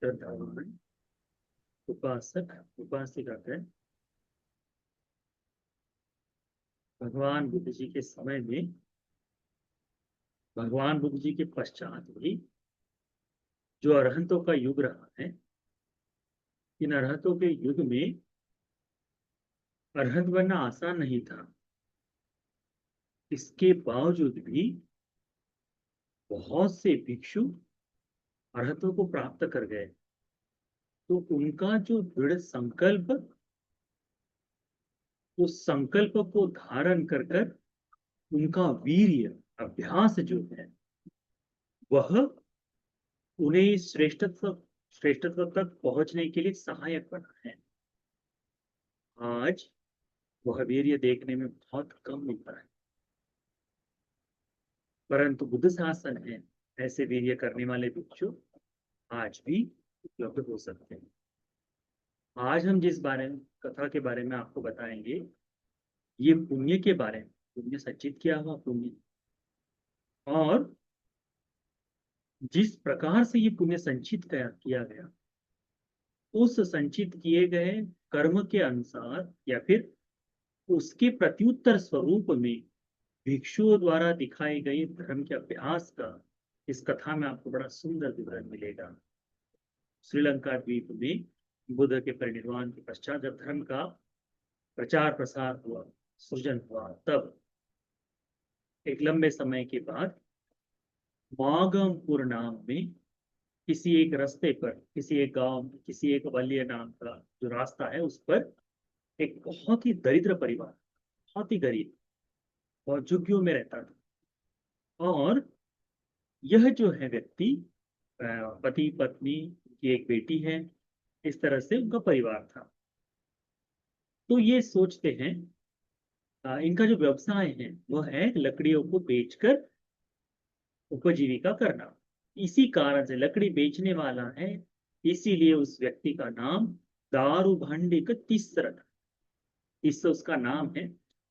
श्रद्धावान उपासक उपासिकागण भगवान बुद्ध जी के समय में, भगवान बुद्ध जी के पश्चात भी जो अरहंतों का युग रहा है, इन अरहंतों के युग में अरहंत बनना आसान नहीं था। इसके बावजूद भी बहुत से भिक्षु अरहंतों को प्राप्त कर गए। तो उनका जो दृढ़ संकल्प, उस संकल्प को धारण कर कर उनका वीर्य अभ्यास जो है, वह उन्हें श्रेष्ठत्व तक पहुंचने के लिए सहायक बना है। आज वह वीर्य देखने में बहुत कम मिलता है, परंतु बुद्ध शासन है, ऐसे वीर्य करने वाले भिक्षु आज भी उपलब्ध हो सकते हैं। आज हम जिस बारे में कथा के बारे में आपको बताएंगे, ये पुण्य के बारे में, पुण्य संचित किया हुआ पुण्य, और जिस प्रकार से ये पुण्य संचित किया गया, उस संचित किए गए कर्म के अनुसार या फिर उसके प्रत्युत्तर स्वरूप में भिक्षुओं द्वारा दिखाई गई धर्म के अभ्यास का इस कथा में आपको बड़ा सुंदर विवरण मिलेगा। श्रीलंका द्वीप में बुद्ध के परिनिर्वाण के पश्चात जब धर्म का प्रचार प्रसार हुआ, सृजन हुआ, तब एक लंबे समय के बाद मागमपुर नाम में किसी एक रास्ते पर, किसी एक गांव, किसी एक वल्य नाम का जो रास्ता है, उस पर एक बहुत ही दरिद्र परिवार, बहुत ही गरीब, बहुत झुग्गियों में रहता था। और यह जो है व्यक्ति, पति पत्नी की एक बेटी है, इस तरह से उनका परिवार था। तो ये सोचते हैं, इनका जो व्यवसाय है वह है लकड़ियों को बेचकर उपजीविका करना। इसी कारण से लकड़ी बेचने वाला है, इसीलिए उस व्यक्ति का नाम दारू भंडिक तिस्स रखा। तिस्स उसका नाम है।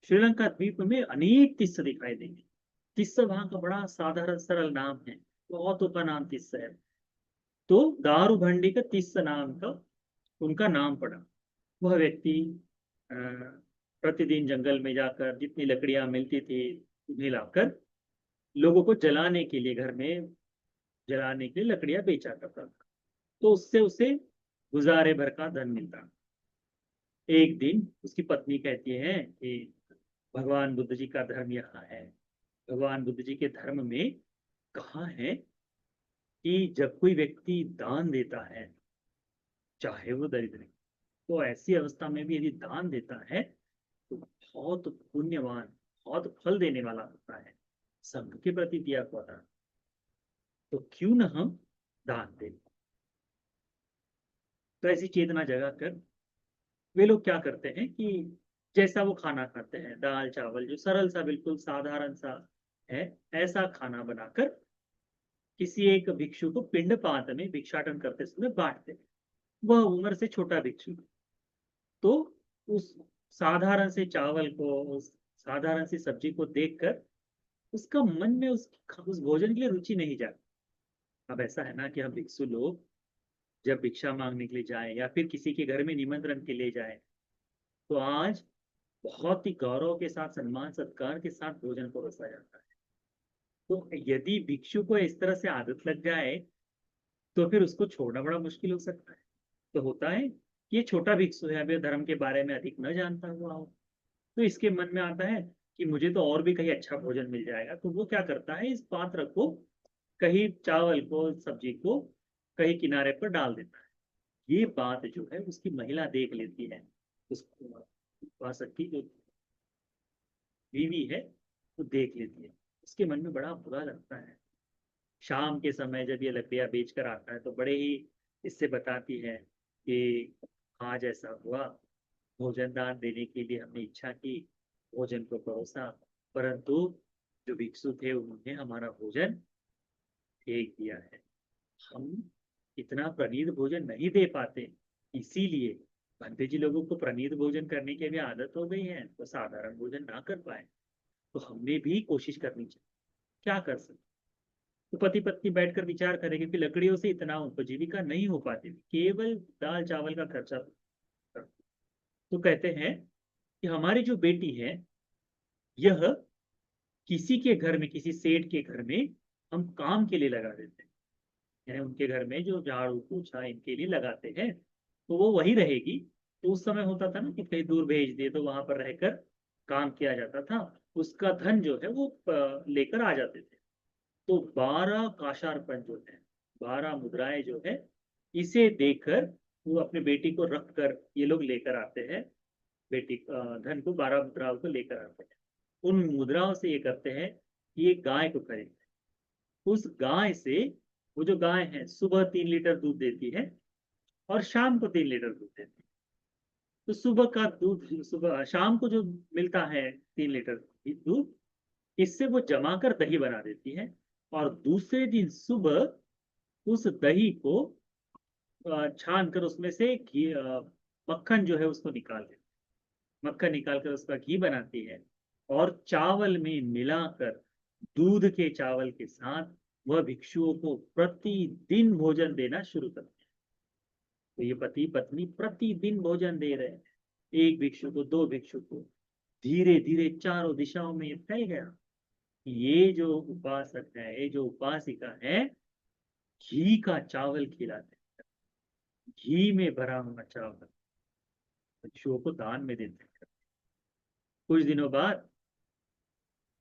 श्रीलंका द्वीप में अनेक तिस्स दिखाई देंगे। तिस्स वहां का बड़ा साधारण सरल नाम है, बहुतों का नाम तिस्स है। तो दारू भंडिक तिस्स नाम का उनका नाम पड़ा। वह व्यक्ति अ, प्रतिदिन जंगल में जाकर जितनी लकड़ियां मिलती थी उन्हें लाकर लोगों को जलाने के लिए, घर में जलाने के लिए लकड़ियां बेचा करता था। तो उससे उसे गुजारे भर का धन मिलता। एक दिन उसकी पत्नी कहती है कि भगवान बुद्ध जी का धर्म यहाँ है। भगवान बुद्ध जी के धर्म में कहा है कि जब कोई व्यक्ति दान देता है, चाहे वो दरिद्र है, तो ऐसी अवस्था में भी यदि दान देता है तो बहुत पुण्यवान, बहुत फल देने वाला होता है। संघ के प्रति दिया हुआ दान, तो क्यों न हम दान दें। तो ऐसी चेतना जगा कर वे लोग क्या करते हैं कि जैसा वो खाना खाते हैं, दाल चावल जो सरल सा, बिल्कुल साधारण सा है, ऐसा खाना बनाकर किसी एक भिक्षु को पिंडपात में भिक्षाटन करते समय बांटते हैं। वह उम्र से छोटा भिक्षु, तो उस साधारण से चावल को, उस साधारण सी सब्जी को देखकर उसका मन में उस भोजन के लिए रुचि नहीं जाती। अब ऐसा है ना कि हम भिक्षु लोग जब भिक्षा मांगने के लिए जाए या फिर किसी के घर में निमंत्रण के लिए जाए, तो आज बहुत ही गौरव के साथ, सम्मान सत्कार के साथ भोजन परोसा जाता है। तो यदि भिक्षु को इस तरह से आदत लग जाए तो फिर उसको छोड़ना बड़ा मुश्किल हो सकता है। तो होता है कि ये छोटा भिक्षु है, अभी धर्म के बारे में अधिक न जानता हुआ हो, तो इसके मन में आता है कि मुझे तो और भी कहीं अच्छा भोजन मिल जाएगा। तो वो क्या करता है, इस पात्र को, कहीं चावल को, सब्जी को कहीं किनारे पर डाल देता है। ये बात जो है उसकी महिला देख लेती है, उस उपासक की जो बीवी है वो देख लेती है। उसके मन में बड़ा बुरा लगता है। शाम के समय जब ये लकड़ियां बेच कर आता है तो बड़े ही इससे बताती है कि आज ऐसा हुआ, भोजन दान देने के लिए हमने इच्छा की, भोजन को परोसा, परंतु जो भिक्षु थे उन्होंने हमारा भोजन फेंक दिया है। हम इतना प्रनीत भोजन नहीं दे पाते, इसीलिए पंडित जी लोगों को प्रनीत भोजन करने की भी आदत हो गई है, तो साधारण भोजन ना कर पाए। तो हमने भी कोशिश करनी चाहिए, क्या कर सकते। तो पति पत्नी बैठकर विचार करेंगे कि लकड़ियों से इतना उपजीविका नहीं हो पाती, केवल दाल चावल का खर्चा। तो कहते हैं कि हमारी जो बेटी है, यह किसी के घर में, किसी सेठ के घर में हम काम के लिए लगा देते हैं, यानी उनके घर में जो झाड़ू पोछा इनके लिए लगाते हैं, तो वो वही रहेगी। तो उस समय होता था ना कि कहीं दूर भेज दे तो वहां पर रहकर काम किया जाता था, उसका धन जो है वो लेकर आ जाते थे। तो 12 काशार्पण जो है, 12 मुद्राएं जो है, इसे देकर वो अपने बेटी को रख कर ये लोग लेकर आते हैं, बेटी धन को 12 मुद्राओं को लेकर आते हैं। उन मुद्राओं से ये करते हैं कि ये गाय को खरीदते हैं। उस गाय से, वो जो गाय है सुबह 3 लीटर दूध देती है और शाम को 3 लीटर दूध देती है। तो सुबह का दूध, सुबह शाम को जो मिलता है 3 लीटर दूध, इससे वो जमा कर दही बना देती है, और दूसरे दिन सुबह उस दही को छान कर उसमें से घी, मक्खन जो है उसको निकाल देती है। मक्खन निकाल कर उसका घी बनाती है, और चावल में मिलाकर, दूध के चावल के साथ वह भिक्षुओं को प्रतिदिन भोजन देना शुरू करती है। तो ये पति पत्नी प्रतिदिन भोजन दे रहे हैं, एक भिक्षु को, दो भिक्षु को। धीरे धीरे चारों दिशाओं में ये फैल गया। ये जो उपासक है, ये जो उपासिका है, घी का चावल खिलाते, घी में भरा हुआ चावल भिक्षुओं को दान में देते हैं। कुछ दिनों बाद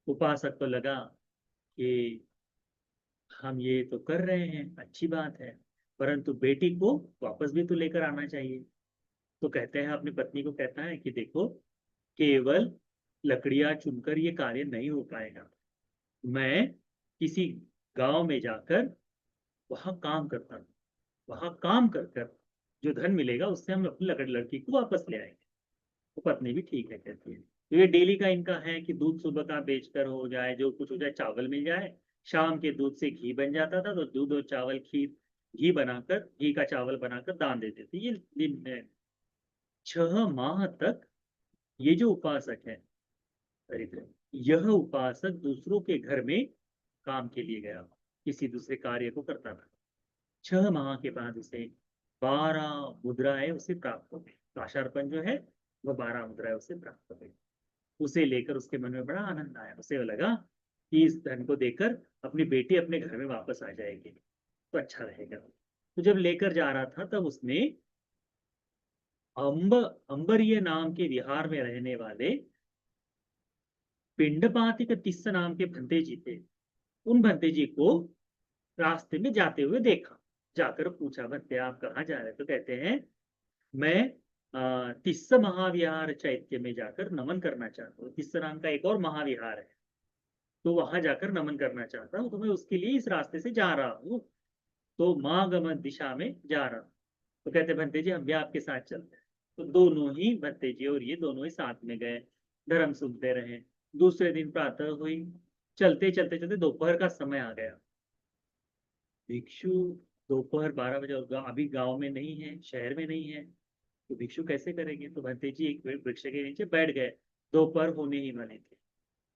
उपासक को लगा कि हम ये तो कर रहे हैं, अच्छी बात है, परंतु बेटी को वापस भी तो लेकर आना चाहिए। तो कहते हैं, अपनी पत्नी को कहता है कि देखो, केवल लकड़ियां चुनकर ये कार्य नहीं हो पाएगा। मैं किसी गांव में जाकर वहां काम करता हूँ, वहां काम कर कर जो धन मिलेगा उससे हम अपनी लड़की को वापस ले आएंगे। तो पत्नी भी ठीक है कहती है। तो ये डेली का इनका है कि दूध सुबह का बेचकर हो जाए, जो कुछ हो जाए, चावल मिल जाए। शाम के दूध से घी बन जाता था, तो दूध और चावल, खीर, घी बनाकर, घी का चावल बनाकर दान देते थे। ये दिन है। 6 माह तक ये जो उपासक है दरिद्र, यह उपासक दूसरों के घर में काम के लिए गया, किसी दूसरे कार्य को करता था। 6 माह के बाद उसे 12 मुद्राएं उसे प्राप्त हो गई। काशार्पण जो है वह 12 मुद्राएं उसे प्राप्त हो गई। उसे लेकर उसके मन में बड़ा आनंद आया। उसे लगा कि इस धन को देकर अपनी बेटी अपने घर में वापस आ जाएगी तो अच्छा रहेगा। तो जब लेकर जा रहा था, तब उसने अंबरीय नाम के विहार में रहने वाले पिंडपातिक तिस्स नाम के भंते जी थे। उन भंते जी को रास्ते में जाते हुए देखा। जाकर पूछा, भंते आप कहाँ जा रहे हैं? तो कहते हैं, मैं तिस्स महाविहार चैत्य में जाकर नमन करना चाहता हूँ। तिस्स नाम का एक और महाविहार है, तो वहां जाकर नमन करना चाहता हूँ, तो मैं उसके लिए इस रास्ते से जा रहा हूँ। तो मागमन दिशा में जा रहा हूँ। तो कहते, भंते जी हम भी आपके साथ चलते हैं। तो दोनों ही, भंते जी और ये दोनों ही साथ में गए, धर्म सुनते रहे। दूसरे दिन प्रातः हुई, चलते चलते चलते दोपहर का समय आ गया। भिक्षु दोपहर 12 बजे, और अभी गांव में नहीं है, शहर में नहीं है, तो भिक्षु कैसे करेंगे? तो भंते जी एक वृक्ष के नीचे बैठ गए। दोपहर होने ही वाले थे।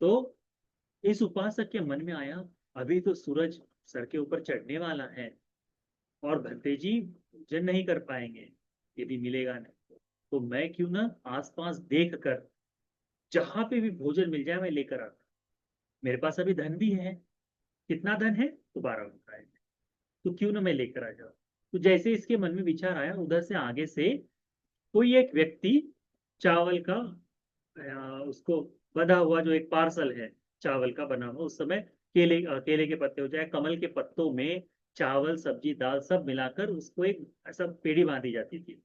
तो इस उपासक के मन में आया, अभी तो सूरज सर के ऊपर चढ़ने वाला है, और भंते जी भोजन नहीं कर पाएंगे यदि मिलेगा नहीं, तो मैं क्यों ना आसपास देख कर जहां पे भी भोजन मिल जाए मैं लेकर आता। मेरे पास अभी धन भी है। कितना धन है? तो 12 रुपए। तो क्यों ना मैं लेकर आ जाऊं। तो जैसे इसके मन में विचार आया, उधर से आगे से कोई एक व्यक्ति चावल का उसको बंधा हुआ जो एक पार्सल है चावल का बना हुआ, उस समय केले के पत्ते हो जाए, कमल के पत्तों में चावल, सब्जी, दाल सब मिलाकर उसको एक ऐसा पेड़ी बांधी जाती थी,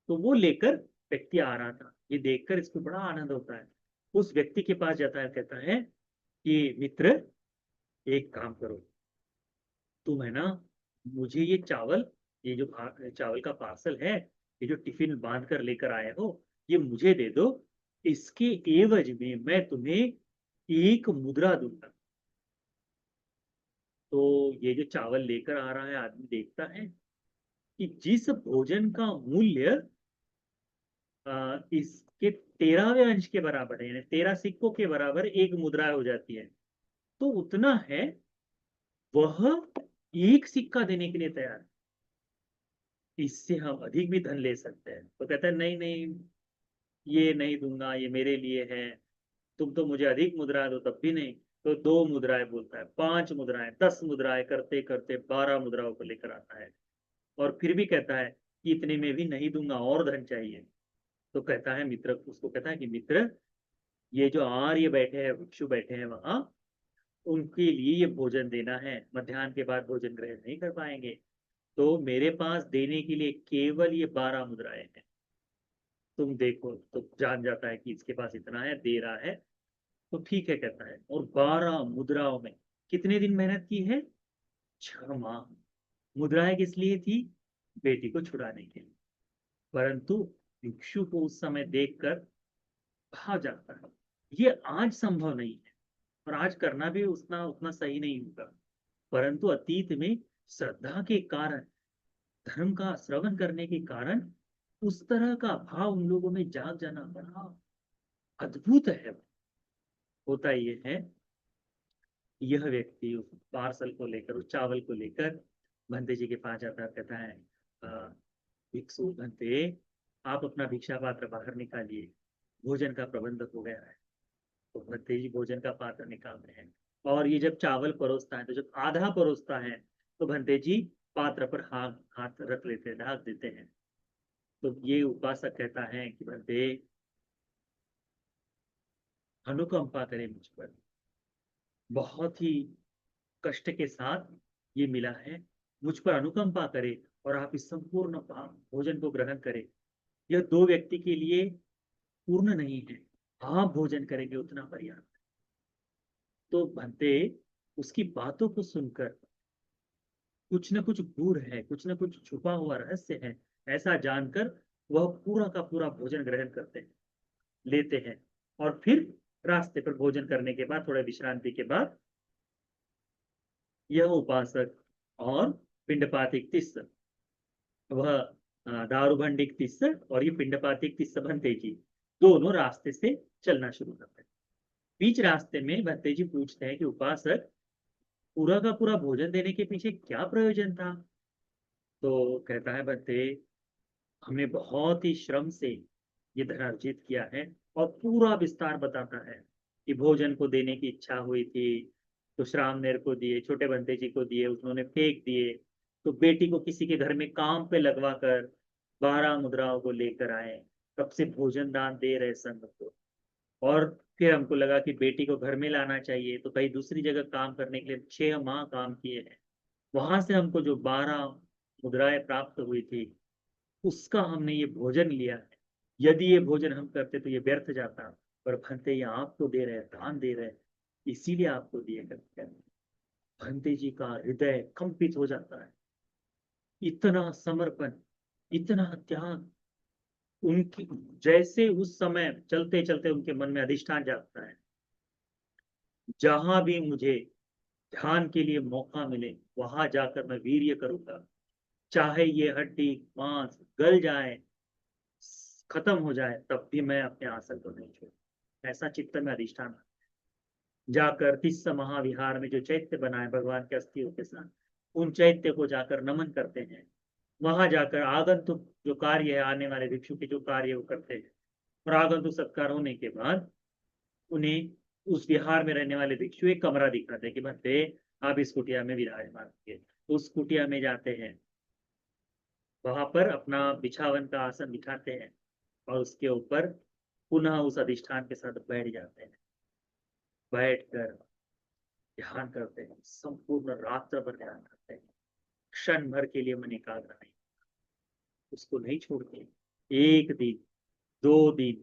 तो वो लेकर व्यक्ति आ रहा था। ये देखकर इसको बड़ा आनंद होता है। उस व्यक्ति के पास जाता है, कहता है कि मित्र, एक काम करो, तुम है ना, मुझे ये चावल, ये जो चावल का पार्सल है, ये जो टिफिन बांध कर लेकर आए हो, ये मुझे दे दो। इसके एवज में मैं तुम्हें 1 मुद्रा दूंगा। तो ये जो चावल लेकर आ रहा है आदमी देखता है कि जिस भोजन का मूल्य इसके 13वें अंश के बराबर है, यानी 13 सिक्कों के बराबर 1 मुद्रा हो जाती है, तो उतना है वह एक सिक्का देने के लिए तैयार है, इससे हम अधिक भी धन ले सकते हैं। तो कहता है नहीं नहीं, ये नहीं दूंगा, ये मेरे लिए है, तुम तो मुझे अधिक मुद्रा दो तब भी नहीं। तो 2 मुद्राएं बोलता है, 5 मुद्राएं, 10 मुद्राएं, करते करते 12 मुद्राओं को लेकर आता है। और फिर भी कहता है कि इतने में भी नहीं दूंगा, और धन चाहिए। तो कहता है मित्र, उसको कहता है कि मित्र, ये जो आर्य बैठे हैं, भिक्षु बैठे हैं वहां, उनके लिए ये भोजन देना है, मध्याह्न के बाद भोजन ग्रहण नहीं कर पाएंगे, तो मेरे पास देने के लिए केवल ये 12 मुद्राएं हैं। तुम देखो। तो जान जाता है कि इसके पास इतना है, दे रहा है, तो ठीक है कहता है। और 12 मुद्राओं में कितने दिन मेहनत की है? 6 माह। मुद्राएं किस लिए थी? बेटी को छुड़ाने के लिए। परंतु भिक्षु को उस समय देखकर भाव जाता है, ये आज संभव नहीं है, और आज करना भी उतना उतना सही नहीं होगा। परंतु अतीत में श्रद्धा के कारण, धर्म का श्रवण करने के कारण उस तरह का भाव उन लोगों में जाग जाना बड़ा अद्भुत है। होता ये है, यह व्यक्ति उस पार्सल को लेकर, उस चावल को लेकर भंते जी के पास जाता है, कहता है "अ, भिक्षु भंते, आप अपना भिक्षा पात्र बाहर निकालिए, भोजन का प्रबंध हो गया है। तो भंते जी भोजन का पात्र निकालते हैं, और ये जब चावल परोसता है, तो जब आधा परोसता है, तो भंते जी पात्र पर हाथ हाथ रख लेते हैं, ढाक देते हैं। तो ये उपासक कहता है कि भंते, अनुकंपा करें मुझ पर, बहुत ही कष्ट के साथ ये मिला है, मुझ पर अनुकंपा करे, और आप इस संपूर्ण भोजन को ग्रहण करें। यह 2 व्यक्ति के लिए पूर्ण नहीं है, आप भोजन करेंगे उतना पर्याप्त। तो भंते उसकी बातों को सुनकर, कुछ न कुछ गूढ़ है, कुछ न कुछ छुपा हुआ रहस्य है, ऐसा जानकर वह पूरा का पूरा भोजन ग्रहण करते हैं, लेते हैं। और फिर रास्ते पर भोजन करने के बाद, थोड़ा विश्रांति के बाद, यह उपासक और पिंडपातिक तिस्स, वह दारूभंडिक तिस्स और ये पिंडपातिक तिस्स भंते जी, दोनों रास्ते से चलना शुरू करते हैं। बीच रास्ते में भंते जी पूछते हैं कि उपासक, पूरा का पूरा भोजन देने के पीछे क्या प्रयोजन था? तो कहता है भंते, हमने बहुत ही श्रम से ये धन अर्जित किया है, और पूरा विस्तार बताता है कि भोजन को देने की इच्छा हुई थी, तो श्रामनेर को दिए, छोटे बंते जी को दिए, उन्होंने फेंक दिए, तो बेटी को किसी के घर में काम पे लगवा कर 12 मुद्राओं को लेकर आए, तब से भोजन दान दे रहे संघ को। और फिर हमको लगा कि बेटी को घर में लाना चाहिए, तो कहीं दूसरी जगह काम करने के लिए 6 माह काम किए हैं, वहां से हमको जो 12 मुद्राएं प्राप्त हुई थी, उसका हमने ये भोजन लिया है। यदि ये भोजन हम करते तो ये व्यर्थ जाता, पर भंते ये आपको दे रहे हैं, दान दे रहे हैं, इसीलिए आपको दिए करते हैं। भंते जी का हृदय कंपित हो जाता है, इतना समर्पण, इतना त्याग। उनकी, जैसे उस समय चलते चलते उनके मन में अधिष्ठान जागता है, जहां भी मुझे ध्यान के लिए मौका मिले, वहां जाकर मैं वीर्य करूंगा, चाहे ये हड्डी मांस गल जाए, खत्म हो जाए, तब भी मैं अपने आसन को नहीं छोड़। ऐसा चित्त में अधिष्ठान जाकर तिस्स महाविहार में जो चैत्य बना है भगवान के अस्थियों के साथ, उन चैत्य को जाकर नमन करते हैं। वहां जाकर आगंतुक जो कार्य है, आने वाले भिक्षु के जो कार्य वो करते हैं, और आगंतुक सत्कार होने के बाद उन्हें, उस विहार में रहने वाले भिक्षु एक कमरा दिखाते हैं कि भंते, आप इस कुटिया में विराजमान होंगे। उस कुटिया में जाते हैं, वहां पर अपना बिछावन का आसन बिछाते हैं, और उसके ऊपर पुनः उस अधिष्ठान के साथ बैठ जाते हैं। बैठकर ध्यान करते हैं, संपूर्ण रात्र भर ध्यान करते हैं, क्षण भर के लिए मन एकाग्र नहीं, उसको नहीं छोड़ते। 1 दिन, 2 दिन,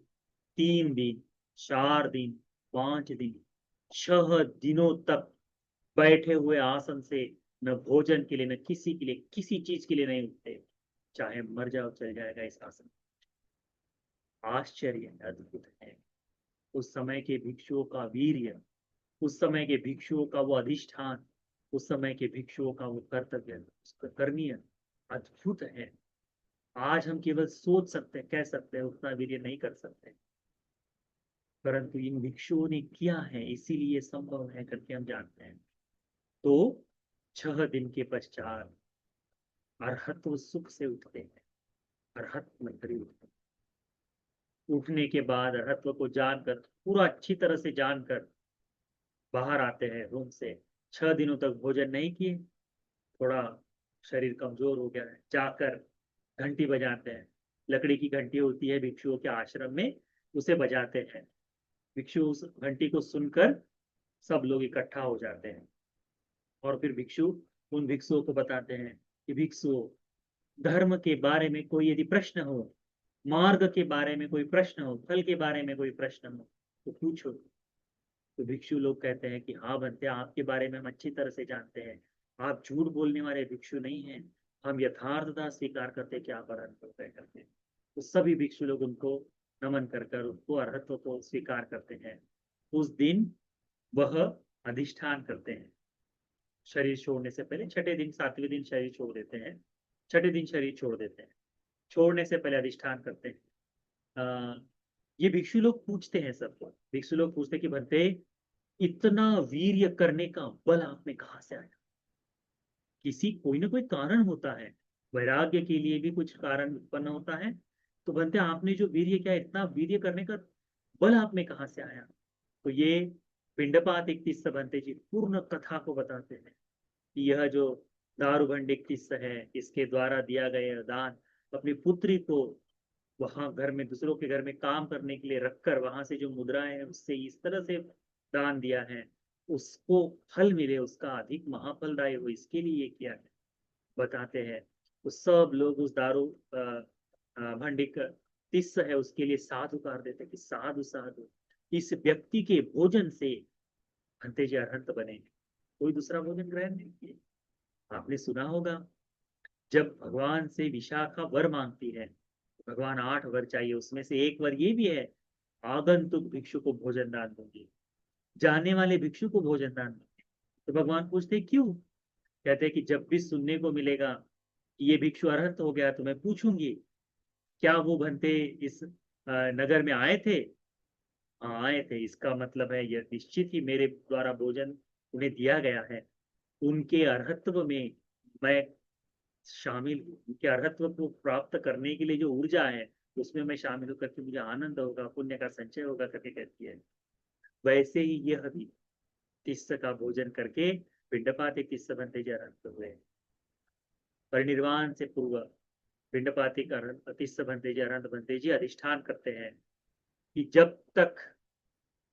3 दिन, 4 दिन, 5 दिन, 6 दिनों तक बैठे हुए आसन से, न भोजन के लिए, न किसी के लिए, किसी चीज के लिए नहीं उठते, चाहे मर जाओ चल जाएगा इस आसन। आश्चर्य है, अद्भुत है। उस समय के भिक्षुओं का वीर्य, उस समय के भिक्षुओं का वो अधिष्ठान, उस समय के भिक्षुओं का वो कर्तव्य, उसका कर्मीय अद्भुत है। आज हम केवल सोच सकते हैं, कह सकते हैं, उतना वीर्य नहीं कर सकते, परंतु इन भिक्षुओं ने किया है, इसीलिए संभव है करके हम जानते हैं। तो 6 दिन के पश्चात अरहत्व सुख से उठते हैं, अरहत्व मंत्री उठते हैं। उठने के बाद अरहत्व को जानकर, पूरा अच्छी तरह से जानकर बाहर आते हैं रूम से। 6 दिनों तक भोजन नहीं किए, थोड़ा शरीर कमजोर हो गया है, जाकर घंटी बजाते हैं। लकड़ी की घंटी होती है भिक्षुओं के आश्रम में, उसे बजाते हैं। भिक्षु उस घंटी को सुनकर सब लोग इकट्ठा हो जाते हैं, और फिर भिक्षु उन भिक्षुओं को बताते हैं कि भिक्षुओं, धर्म के बारे में कोई यदि प्रश्न हो, मार्ग के बारे में कोई प्रश्न हो, फल के बारे में कोई प्रश्न हो तो पूछो। तो भिक्षु लोग कहते हैं कि हाँ बनते, आपके बारे में हम अच्छी तरह से जानते हैं, आप झूठ बोलने वाले भिक्षु नहीं हैं, हम यथार्थता स्वीकार करते हैं कि आप अरहत्व तय करते हैं। तो सभी भिक्षु लोग उनको नमन कर कर उनको अरहत्व को स्वीकार करते हैं। उस दिन वह अधिष्ठान करते हैं, शरीर छोड़ने से पहले 6 दिन 7वें दिन शरीर छोड़ देते हैं, 6 दिन शरीर छोड़ देते हैं। छोड़ने से पहले अधिष्ठान करते हैं। ये भिक्षु लोग पूछते हैं सबको, भिक्षु लोग पूछते हैं कि भंते, इतना वीर्य करने का बल आप में कहाँ से आया? किसी कोई ना कोई कारण होता है, वैराग्य के लिए भी कुछ कारण उत्पन्न होता है। तो बनते आपने जो वीर्य किया, इतना वीर्य करने का बल आप में कहाँ से आया? तो ये पिंडपात 31 बनते जी पूर्ण कथा को बताते हैं कि यह जो दारूभंड 31 है, इसके द्वारा दिया गया दान, अपनी पुत्री को वहां घर में दूसरों के घर में काम करने के लिए रखकर वहां से जो मुद्राएं हैं उससे इस तरह से दान दिया है, उसको फल मिले, उसका अधिक महाफलदायी हो, इसके लिए ये किया है, बताते हैं। तो सब लोग उस दारू भंडिक तिस्स है उसके लिए साधु कर देते कि साधु साधु, इस व्यक्ति के भोजन से भंते जी अरहंत बने, कोई दूसरा भोजन ग्रहण नहीं किए। आपने सुना होगा, जब भगवान से विशाखा वर मांगती है, भगवान 8 वर चाहिए, उसमें से एक वर ये भी है, आगंतुक भिक्षु को भोजन दान दूंगी, जाने वाले भिक्षु को भोजन दान दूंगी। तो भगवान पूछते क्यों? कहते हैं कि जब भी सुनने को मिलेगा कि ये भिक्षु अरहंत हो गया तो मैं पूछूंगी, क्या वो भंते इस नगर में आए थे? हाँ आए थे, इसका मतलब है यह निश्चित ही मेरे द्वारा भोजन उन्हें दिया गया है, उनके अरहत्व में मैं शामिल हूँ, उनके अरहत्व को प्राप्त करने के लिए जो ऊर्जा है उसमें मैं शामिल होकर के मुझे आनंद होगा, पुण्य का संचय होगा करके कहती है। वैसे ही यह भी तिस्स का भोजन करके पिंडपात 31 बनते जी अरहंत हुए। परिनिर्वाण से पूर्व पिंडपाती का 31 बनते जी अरहंत बनते जी अधिष्ठान करते हैं कि जब तक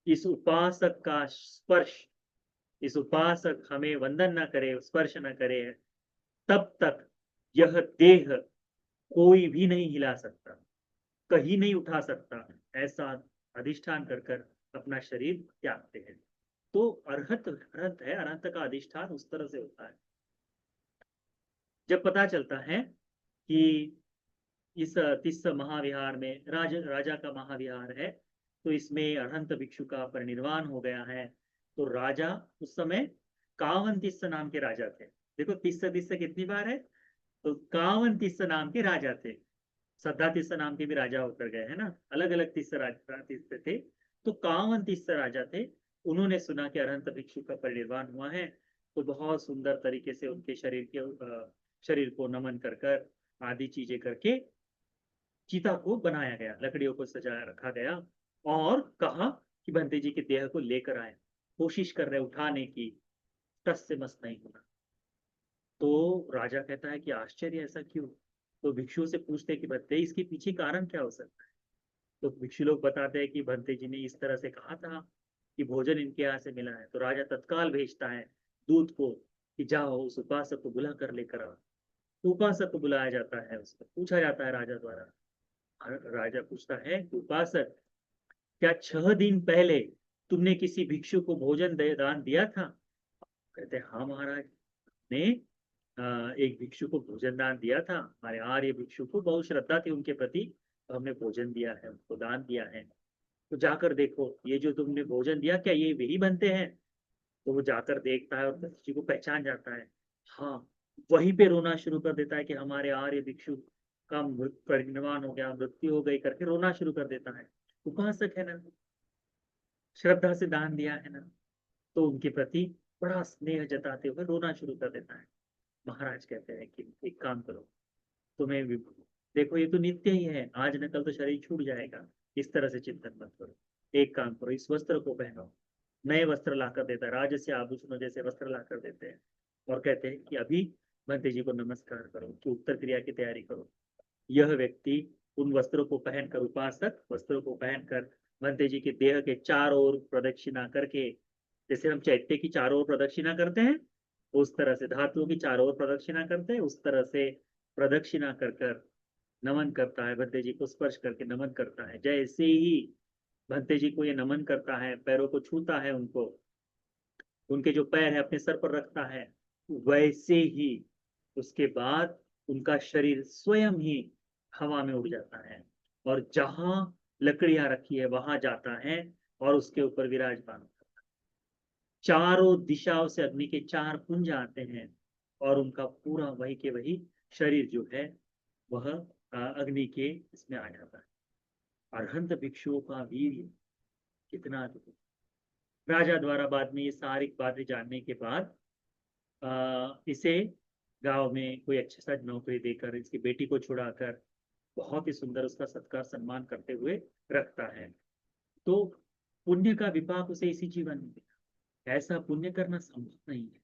इस उपासक का स्पर्श, इस उपासक हमें वंदन न करे, स्पर्श न करे, तब तक यह देह कोई भी नहीं हिला सकता, कहीं नहीं उठा सकता, ऐसा अधिष्ठान कर कर अपना शरीर त्यागते हैं। तो अरहत अरहत है, अरहत का अधिष्ठान उस तरह से होता है। जब पता चलता है कि इस तिस्स महाविहार में राजा का महाविहार है, तो इसमें अरहंत भिक्षु का परिनिर्वाण हो गया है, तो राजा उस समय कावन तिस्स नाम के राजा थे। देखो तिस्स तिस्स कितनी बार है, तो कावन तिस्स नाम के राजा थे। सद्धा तिस्स नाम के भी राजा होकर गए हैं ना, अलग अलग तिस्स राजा तिस्स थे। तो कावन तिस्स राजा थे, उन्होंने सुना कि अरहंत भिक्षु का परिनिर्वाण हुआ है, तो बहुत सुंदर तरीके से उनके शरीर को नमन कर कर आदि चीजें करके चिता को बनाया गया, लकड़ियों को सजाया रखा गया, और कहा कि बंते जी के देह को लेकर आए, कोशिश कर रहे उठाने की, टस से मस नहीं होना। तो राजा कहता है कि आश्चर्य, ऐसा क्यों? तो भिक्षुओं से पूछते हैं कि बंते इसके पीछे कारण क्या हो सकता है? तो भिक्षु लोग बताते हैं कि बंते जी ने इस तरह से कहा था कि भोजन इनके यहाँ से मिला है। तो राजा तत्काल भेजता है दूत को कि जाओ उस उपासक को बुला कर लेकर आओ। तो उपासक को बुलाया जाता है, उसको पूछा जाता है राजा द्वारा। राजा पूछता है कि उपासक, क्या 6 दिन पहले तुमने किसी भिक्षु को भोजन दान दिया था? कहते हाँ महाराज, ने एक भिक्षु को भोजन दान दिया था, हमारे आर्य भिक्षु को बहुत श्रद्धा थी उनके प्रति, तो हमने भोजन दिया है, उनको दान दिया है। तो जाकर देखो ये जो तुमने भोजन दिया, क्या ये वही बनते हैं? तो वो जाकर देखता है और किसी को पहचान जाता है। हाँ, वहीं पे रोना शुरू कर देता है कि हमारे आर्य भिक्षु का परिनिर्वाण हो गया, मृत्यु हो गई करके रोना शुरू कर देता है। उपासक है ना, श्रद्धा से दान दिया है ना, तो उनके प्रति बड़ा स्नेह जताते हुए रोना शुरू कर देता है। महाराज कहते हैं कि एक काम करो, तुम्हें देखो ये तो नित्य ही है, आज न कल तो शरीर छूट जाएगा, इस तरह से चिंतन मत करो। एक काम करो, इस वस्त्र को पहनो। नए वस्त्र लाकर देता है, राजस्य आभूषणों जैसे वस्त्र लाकर देते हैं और कहते हैं कि अभी भंते जी को नमस्कार करो, कि उत्तर क्रिया की तैयारी करो। यह व्यक्ति उन वस्त्रों को पहनकर, उपासक वस्त्रों को पहनकर भंते जी के देह के चारों ओर प्रदक्षिणा करके, जैसे हम चैत्य की चारों ओर प्रदक्षिणा करते हैं उस तरह से, धातुओं की चारों ओर प्रदक्षिणा करते हैं उस तरह से प्रदक्षिणा कर कर नमन करता है, भंते जी को स्पर्श करके नमन करता है। जैसे ही भंते जी को ये नमन करता है, पैरों को छूता है, उनको उनके जो पैर है अपने सर पर रखता है, वैसे ही उसके बाद उनका शरीर स्वयं ही हवा में उड़ जाता है और जहां लकड़ियां रखी है वहां जाता है और उसके ऊपर विराजमान होता है। चारों दिशाओं से अग्नि के चार पुंज आते हैं और उनका पूरा वही के वही शरीर जो है वह अग्नि के इसमें आ जाता है। अरहंत भिक्षुओं का वीर कितना अद्भुत। राजा द्वारा बाद में ये सारी बातें जानने के बाद इसे गांव में कोई अच्छी सा नौकरी देकर, इसकी बेटी को छुड़ाकर बहुत ही सुंदर उसका सत्कार सम्मान करते हुए रखता है। तो पुण्य का विपाक उसे इसी जीवन में मिला। ऐसा पुण्य करना संभव नहीं है,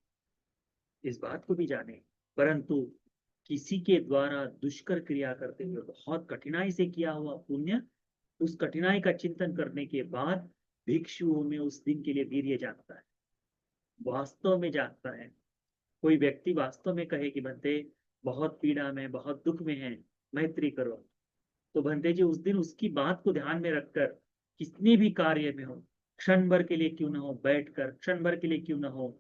इस बात को भी जाने, परंतु किसी के द्वारा दुष्कर क्रिया करते हुए बहुत कठिनाई से किया हुआ पुण्य, उस कठिनाई का चिंतन करने के बाद भिक्षुओं में उस दिन के लिए वीर्य जागता है, वास्तव में जागता है। कोई व्यक्ति वास्तव में कहे कि भंते बहुत पीड़ा में, बहुत दुख में है, मैत्री करो, तो भंते जी उस दिन उसकी बात को ध्यान में रखकर कितने भी कार्य में हो, क्षण भर के लिए क्यों ना हो, बैठकर क्षण भर के लिए क्यों ना हो,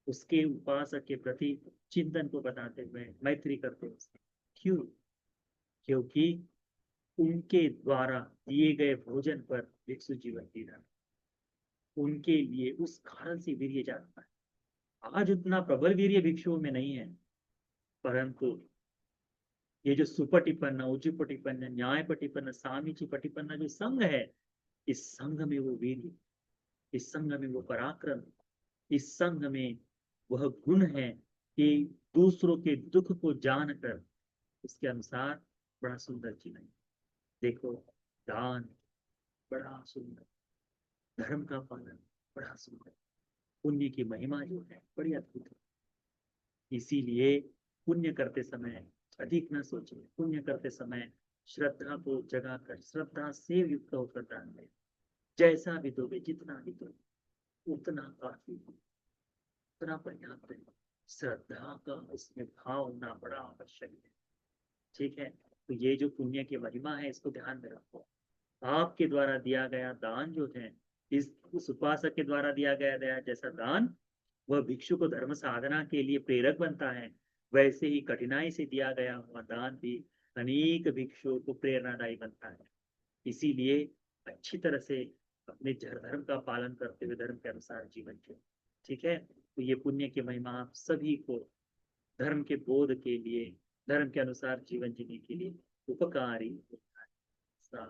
उसके उपासक के प्रति चिंतन को बताते हुए मैत्री करते हुए, क्यों? क्योंकि उनके द्वारा दिए गए भोजन पर भिक्षु जीवन जी रहा, उनके लिए उस कारण से वीर्य जागता है। आज उतना प्रबल वीर्य भिक्षुओं में नहीं है, परंतु ये जो सुपटिपन्न, उजुपटिपन्न, न्यायपटिपन्न, सामीची पटिपन्न जो संघ है, इस संघ में वो वीर्य, इस संघ में वो पराक्रम, इस संघ में वह गुण है कि दूसरों के दुख को जानकर उसके अनुसार बड़ा सुंदर जीवन। देखो, दान बड़ा सुंदर, धर्म का पालन बड़ा सुंदर, पुण्य की महिमा जो है बड़ी अद्भुत है। इसीलिए पुण्य करते समय अधिक न सोचे, पुण्य करते समय श्रद्धा को जगा कर, श्रद्धा से युक्त होकर दान दे। जैसा भी दोगे, जितना भी दोगे उतना काफी, उतना पर्याप्त है। श्रद्धा का उसमें भाव होना बड़ा आवश्यक है। ठीक है, तो ये जो पुण्य की महिमा है इसको ध्यान में रखो। आपके द्वारा दिया गया दान जो है, इस उस उपासक के द्वारा दिया गया जैसा दान वह भिक्षु को धर्म साधना के लिए प्रेरक बनता है, वैसे ही कठिनाई से दिया गया हुआ दान भी अनेक भिक्षुओं को प्रेरणादायी बनता है। इसीलिए अच्छी तरह से अपने धर्म का पालन करते हुए धर्म के अनुसार जीवन जियो। ठीक है, तो ये पुण्य की महिमा आप सभी को धर्म के बोध के लिए, धर्म के अनुसार जीवन जीने के लिए उपकारी होता है।